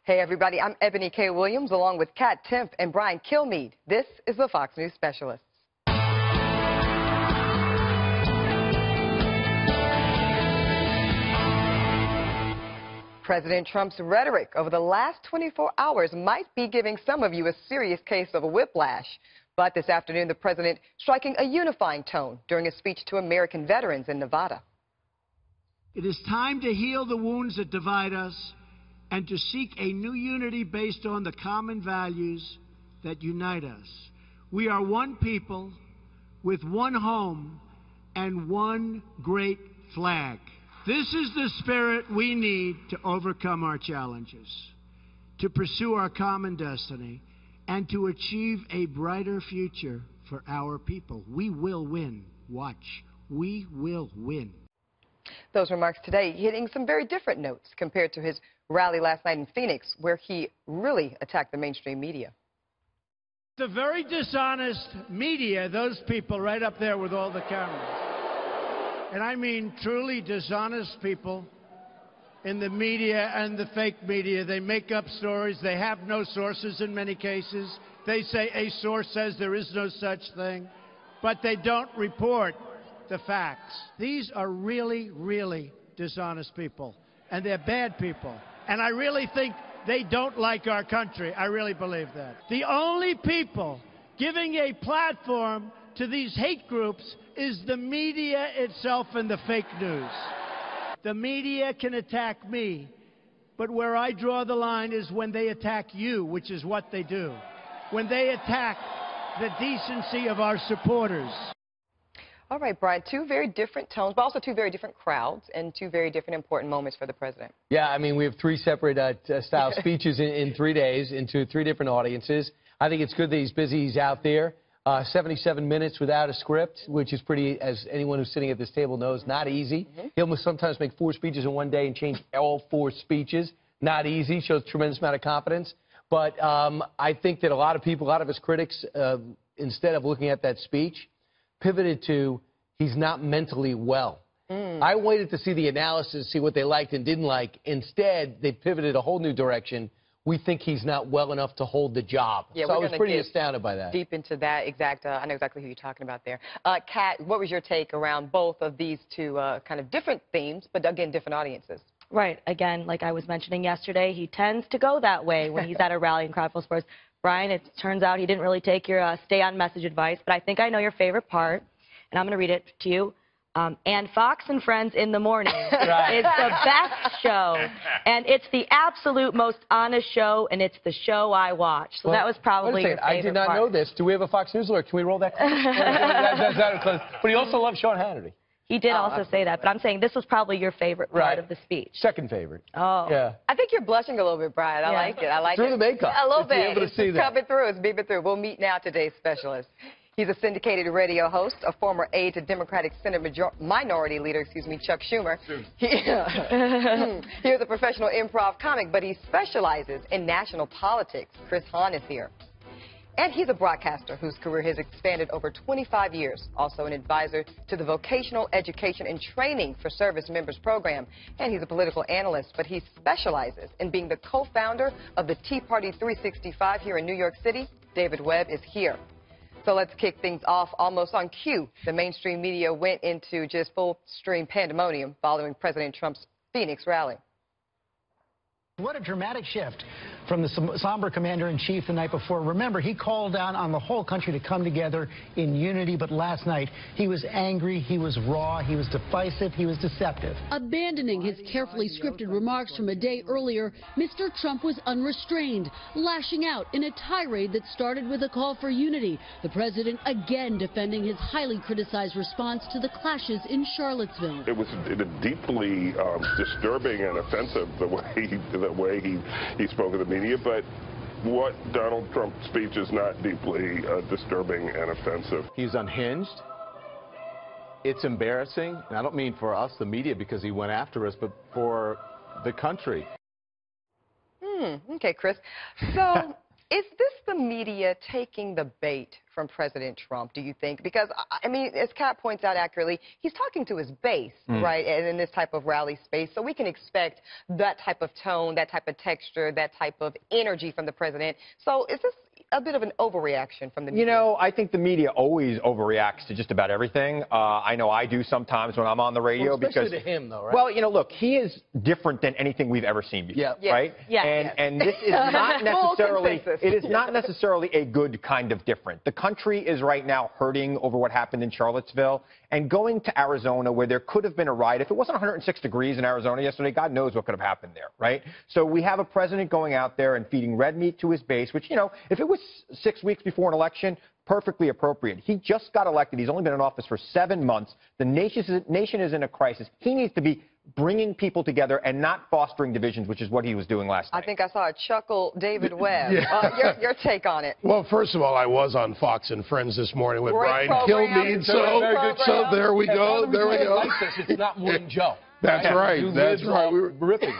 Hey everybody, I'm Ebony K. Williams along with Kat Temp and Brian Kilmeade. This is the Fox News Specialists. President Trump's rhetoric over the last 24 hours might be giving some of you a serious case of whiplash. But this afternoon, the president striking a unifying tone during a speech to American veterans in Nevada. It is time to heal the wounds that divide us and to seek a new unity based on the common values that unite us. We are one people with one home and one great flag. This is the spirit we need to overcome our challenges, to pursue our common destiny, and to achieve a brighter future for our people. We will win. Watch. We will win. Those remarks today hitting some very different notes compared to his rally last night in Phoenix, where he really attacked the mainstream media. The very dishonest media, those people right up there with all the cameras. And I mean truly dishonest people in the media and the fake media. They make up stories. They have no sources in many cases. They say a source says there is no such thing, but they don't report the facts. These are really, really dishonest people, and they're bad people. And I really think they don't like our country. I really believe that. The only people giving a platform to these hate groups is the media itself and the fake news. The media can attack me, but where I draw the line is when they attack you, which is what they do. When they attack the decency of our supporters. All right, Brian, two very different tones, but also two very different crowds and two very different important moments for the president. Yeah, I mean, we have three separate style speeches in 3 days into three different audiences. I think it's good that he's busy, he's out there. 77 minutes without a script, which is pretty, as anyone who's sitting at this table knows, not easy. He'll sometimes make 4 speeches in one day and change all 4 speeches. Not easy, shows a tremendous amount of competence. But I think that a lot of people, a lot of his critics, instead of looking at that speech, pivoted to he's not mentally well. I waited to see the analysis, see what they liked and didn't like. Instead, they pivoted a whole new direction. We think he's not well enough to hold the job. Yeah, so I was pretty astounded by that. Deep into that exact, I know exactly who you're talking about there. Kat, what was your take around both of these two kind of different themes, but again, different audiences? Right. Again, like I was mentioning yesterday, he tends to go that way when he's at a rally in crowd full of sports. Brian, it turns out he didn't really take your stay on message advice, but I think I know your favorite part, and I'm going to read it to you. And Fox and Friends in the morning is the best show, and it's the absolute most honest show, and it's the show I watch. So that was probably your favorite I did not know this. Do we have a Fox News alert? Can we roll that clip? But he also loves Sean Hannity. He did also say that, but I'm saying this was probably your favorite part of the speech. Second favorite. Oh. Yeah. I think you're blushing a little bit, Brian. I like it. I like through it. The makeup. A little bit. Able to see that. Coming through. It's beeping through. We'll meet now today's specialist. He's a syndicated radio host, a former aide to Democratic Senate Minority Leader, Chuck Schumer. He is a professional improv comic, but he specializes in national politics. Chris Hahn is here. And he's a broadcaster whose career has expanded over 25 years, also an advisor to the Vocational Education and Training for Service Members program. And he's a political analyst, but he specializes in being the co-founder of the Tea Party 365 here in New York City. David Webb is here. So let's kick things off almost on cue. The mainstream media went into just full-stream pandemonium following President Trump's Phoenix rally. What a dramatic shift from the somber commander-in-chief the night before. Remember, he called down on the whole country to come together in unity, but last night he was angry, he was raw, he was divisive, he was deceptive. Abandoning his carefully scripted remarks from a day earlier, Mr. Trump was unrestrained, lashing out in a tirade that started with a call for unity. The president again defending his highly criticized response to the clashes in Charlottesville. It was deeply disturbing and offensive the way he spoke of the media, but what Donald Trump's speech is not deeply disturbing and offensive. He's unhinged. It's embarrassing, and I don't mean for us, the media, because he went after us, but for the country. Okay, Chris. So Is this the media taking the bait from President Trump, do you think? Because, I mean, as Kat points out accurately, he's talking to his base, right, and in this type of rally space. So we can expect that type of tone, that type of texture, that type of energy from the president. So is this a bit of an overreaction from the media? You know, I think the media always overreacts to just about everything. I know I do sometimes when I'm on the radio. Well, especially because to him, though, right? Well, you know, look, he is different than anything we've ever seen before, right? Yeah. And this is not necessarily, it is not necessarily a good kind of different. The country is right now hurting over what happened in Charlottesville, and going to Arizona where there could have been a riot. If it wasn't 106 degrees in Arizona yesterday, God knows what could have happened there, right? So we have a president going out there and feeding red meat to his base, which, you know, if it was 6 weeks before an election, perfectly appropriate. He just got elected. He's only been in office for 7 months. The nation is in a crisis. He needs to be bringing people together and not fostering divisions, which is what he was doing last night. I think I saw a chuckle, David Webb. Yeah. Your take on it. Well, first of all, I was on Fox and Friends this morning with Great Brian program. Kilmeade, so there we go. There we go. It's not Morning Joe. That's right. That's right. We were ripping.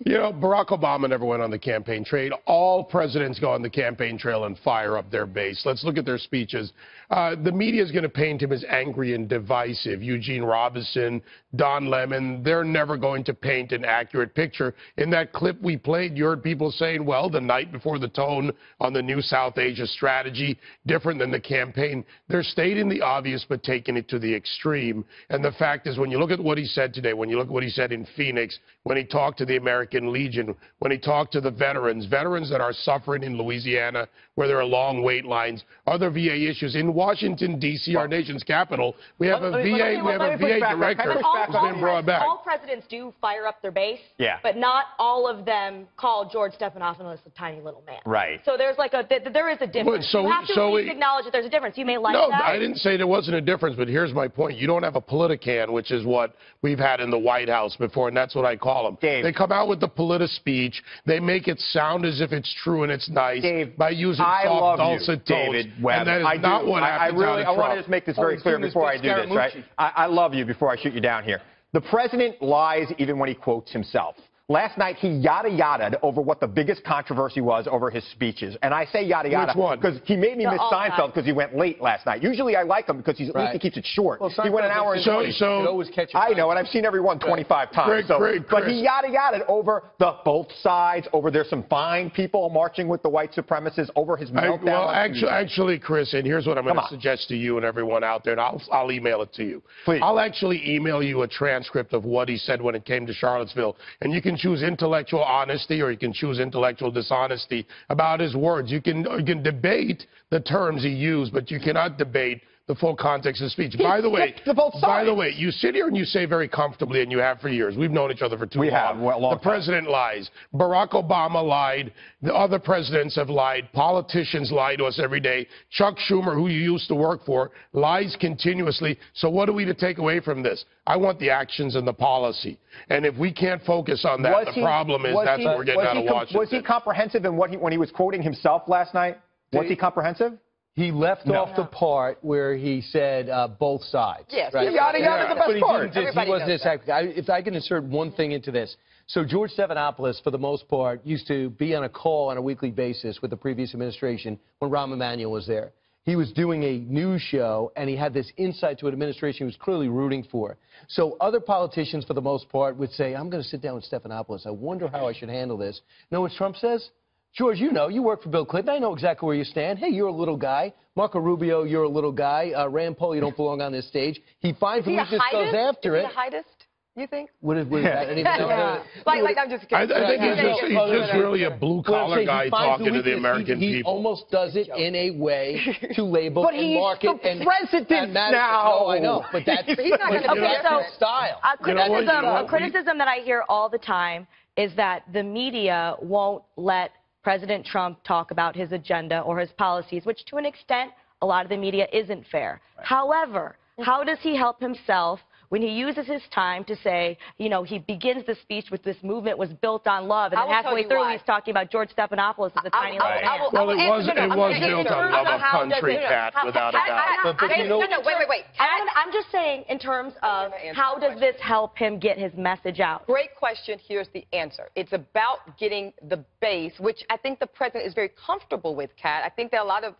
You know, Barack Obama never went on the campaign trail. All presidents go on the campaign trail and fire up their base. Let's look at their speeches. The media is going to paint him as angry and divisive. Eugene Robinson, Don Lemon, they're never going to paint an accurate picture. In that clip we played, you heard people saying, well, the night before the tone on the new South Asia strategy, different than the campaign. They're stating the obvious but taking it to the extreme. And the fact is, when you look at what he said today, when you look at what he said in Phoenix, when he talked to the American Legion, when he talked to the veterans that are suffering in Louisiana, where there are long wait lines, other VA issues. In Washington, D.C., our nation's capital, we have a VA director who's been brought back. All presidents do fire up their base, Yeah. but not all of them call George Stephanopoulos a tiny little man. Right. So there's like there is a difference. So- you have to so at least we- acknowledge that there's a difference. You may like No, that. I didn't say there wasn't a difference, but here's my point. You don't have a politican, which is what we've had in the White House before, and that's what I call them. Dave. They come out with the speech. They make it sound as if it's true and it's nice Dave, by using I soft, love you, dulcet tones. David Webb. And that is I not do. what happens I out of want to Trump. just make this very clear before I do this, right? I love you before I shoot you down here. The president lies even when he quotes himself. Last night, he yada-yada'd over what the biggest controversy was over his speeches. And I say yada-yada Which one? because he made me miss all Seinfeld because he went late last night. Usually I like him because at least he keeps it short. Well, he went an hour and 20. So always catch I know, and I've seen every one 25 times. Great, but Chris. he yada-yada'd over the both sides, over there's some fine people marching with the white supremacists, over his meltdown. Well, on Tuesday. actually, Chris, and here's what I'm going Come to on. suggest to you and everyone out there, and I'll email it to you. Please. I'll actually email you a transcript of what he said when it came to Charlottesville, and you can choose intellectual honesty or you can choose intellectual dishonesty about his words. You can debate the terms he used, but you cannot debate the full context of speech. By the way, you sit here and you say very comfortably, and you have for years, we've known each other for too long. Long the president lies. Barack Obama lied. The other presidents have lied. Politicians lie to us every day. Chuck Schumer, who you used to work for, lies continuously. So what are we to take away from this? I want the actions and the policy. And if we can't focus on that, the problem is that's what we're getting out of Washington. Was he comprehensive in when he was quoting himself last night? Was he comprehensive? He left off the part where he said both sides. Yes, right? yada-yada's the best But he part. didn't just, he wasn't this active. If I can insert one thing into this. So George Stephanopoulos, for the most part, used to be on a call on a weekly basis with the previous administration when Rahm Emanuel was there. He was doing a news show, and he had this insight to an administration he was clearly rooting for. So other politicians, for the most part, would say, I'm going to sit down with Stephanopoulos. I wonder how I should handle this. You know what Trump says? George, you know, you work for Bill Clinton. I know exactly where you stand. Hey, you're a little guy. Marco Rubio, you're a little guy. Rand Paul, you don't belong on this stage. He finds him, he just goes after it. Is he the heightest, you think? What is that? Like, I'm just kidding. I think he's just really a blue-collar guy talking to the American people. He almost does it in a way to label and market and president now. No, I know, but that's He's not gonna do Okay, that. so style. A criticism that I hear all the time is that the media won't let President Trump talk about his agenda or his policies, which to an extent, a lot of the media isn't fair. However, how does he help himself when he uses his time to say, you know, he begins the speech with this movement was built on love, and then halfway through he's talking about George Stephanopoulos as a tiny little man. Well, it was built on love of country, Kat, without a doubt. But you know, wait. I'm just saying in terms of how does this help him get his message out? Great question. Here's the answer. It's about getting the base, which I think the president is very comfortable with, Kat. I think that a lot of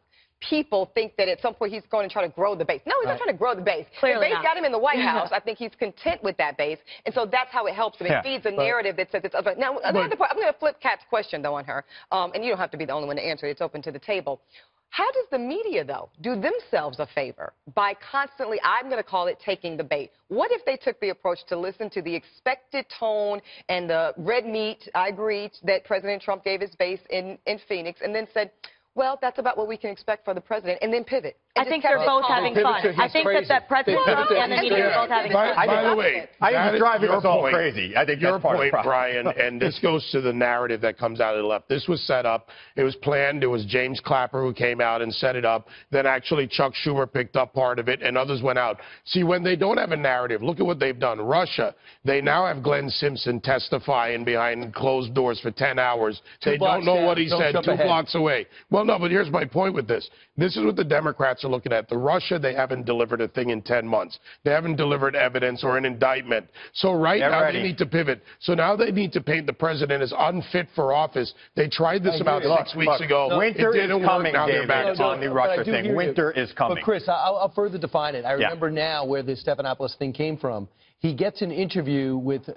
people think that at some point he's going to try to grow the base. No, he's not trying to grow the base. Clearly the base got him in the White House. I think he's content with that base. And so that's how it helps him. It feeds a narrative that says it's other. Now, another part, I'm going to flip Kat's question, though, on her. And you don't have to be the only one to answer it. It's open to the table. How does the media, though, do themselves a favor by constantly, I'm going to call it, taking the bait? What if they took the approach to listen to the expected tone and the red meat, I agree, that President Trump gave his base in Phoenix, and then said, well, that's about what we can expect for the president, and then pivot? I think they're both having fun. I think that President Trump and the media are both having fun. By the way, I think driving us all crazy. I think your that's part point, of the problem. Brian, and this goes to the narrative that comes out of the left. This was set up. It was planned. It was James Clapper who came out and set it up. Then actually Chuck Schumer picked up part of it, and others went out. See, when they don't have a narrative, look at what they've done. Russia, they now have Glenn Simpson testifying behind closed doors for 10 hours. They don't know what he said 2 blocks away. Well, no, but here's my point with this. This is what the Democrats are looking at. The Russia, they haven't delivered a thing in 10 months. They haven't delivered evidence or an indictment. So now they need to pivot. So now they need to paint the president as unfit for office. They tried this about 6 weeks ago. Winter it didn't is coming, work. Now David, they're back on the Russia thing. Winter is coming. But, Chris, I'll further define it. I remember now where the Stephanopoulos thing came from. He gets an interview with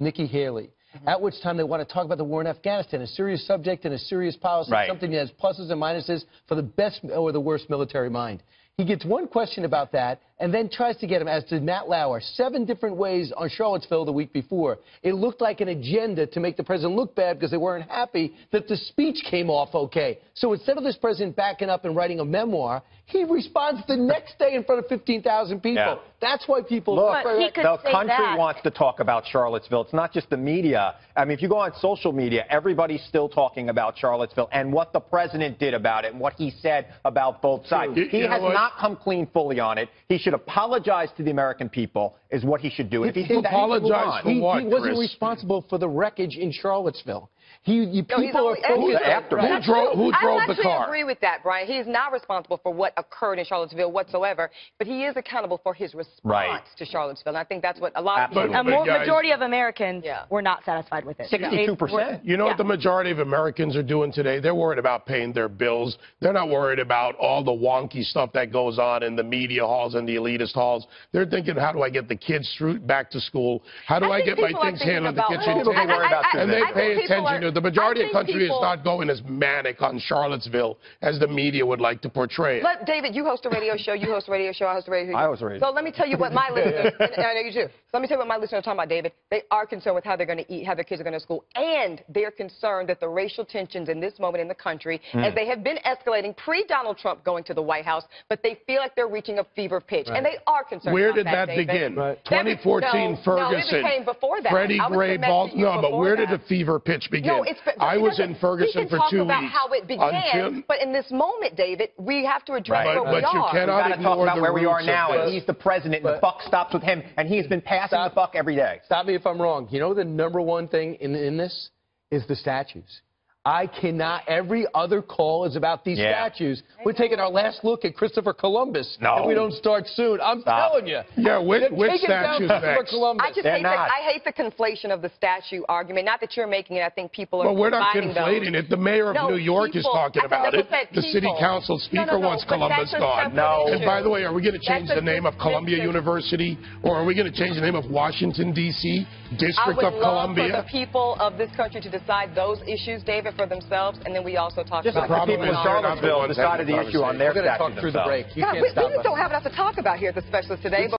Nikki Haley. At which time they want to talk about the war in Afghanistan, a serious subject and a serious policy, something that has pluses and minuses for the best or the worst military mind. He gets one question about that and then tries to get him, as did Matt Lauer, 7 different ways on Charlottesville the week before. It looked like an agenda to make the president look bad because they weren't happy that the speech came off okay. So instead of this president backing up and writing a memoir, he responds the next day in front of 15,000 people. Yeah. That's why people... Look, the country wants to talk about Charlottesville. It's not just the media. I mean, if you go on social media, everybody's still talking about Charlottesville and what the president did about it and what he said about both sides. He has not come clean fully on it. He should apologize to the American people is what he should do. If he did that, apologize for what, he wasn't responsible for the wreckage in Charlottesville. Who drove the car? I agree with that, Brian. He is not responsible for what occurred in Charlottesville whatsoever, but he is accountable for his response to Charlottesville. And I think that's what a lot of people... A majority of Americans were not satisfied with it. 62%. You know what the majority of Americans are doing today? They're worried about paying their bills. They're not worried about all the wonky stuff that goes on in the media halls and the elitist halls. They're thinking, how do I get the kids back to school? How do I get my things handled at the kitchen table? And they pay attention to the majority of the country is not going as manic on Charlottesville as the media would like to portray it. David, you host a radio show. You host a radio show. I host a radio show. I host a radio show. So let me tell you what my listeners, and I know you too. So let me tell you what my listeners are talking about, David. They are concerned with how they're going to eat, how their kids are going to school, and they're concerned that the racial tensions in this moment in the country, as they have been escalating pre-Donald Trump going to the White House, but they feel like they're reaching a fever pitch, and they are concerned. Where about did that begin? 2014 Ferguson. No, it became before that. Freddie Gray, but where did the fever pitch begin? No, I was in Ferguson for 2 weeks. We can talk about how it began, but in this moment, David, we have to address where we are. But you cannot talk about where we are now, and he's the president, and the buck stops with him, and he's been passing the buck every day. Stop me if I'm wrong. You know the #1 thing in this is the statues. I cannot. Every other call is about these statues. We're taking our last look at Christopher Columbus. If we don't start soon, I'm telling you. Yeah, which statues next? I hate the conflation of the statue argument. Not that you're making it. I think people are. Well, we're not conflating it. The mayor of New York is talking about it. The city council speaker wants Columbus gone. And by the way, are we going to change the name of Columbia University, or are we going to change the name of Washington, D.C., District of Columbia? I would love for the people of this country to decide those issues, David, for themselves, and then we also talk about the people in Charlottesville decided the issue on their statue themselves. We're going to talk through the break. You can't stop us. We just don't have enough to talk about here at the Specialist today.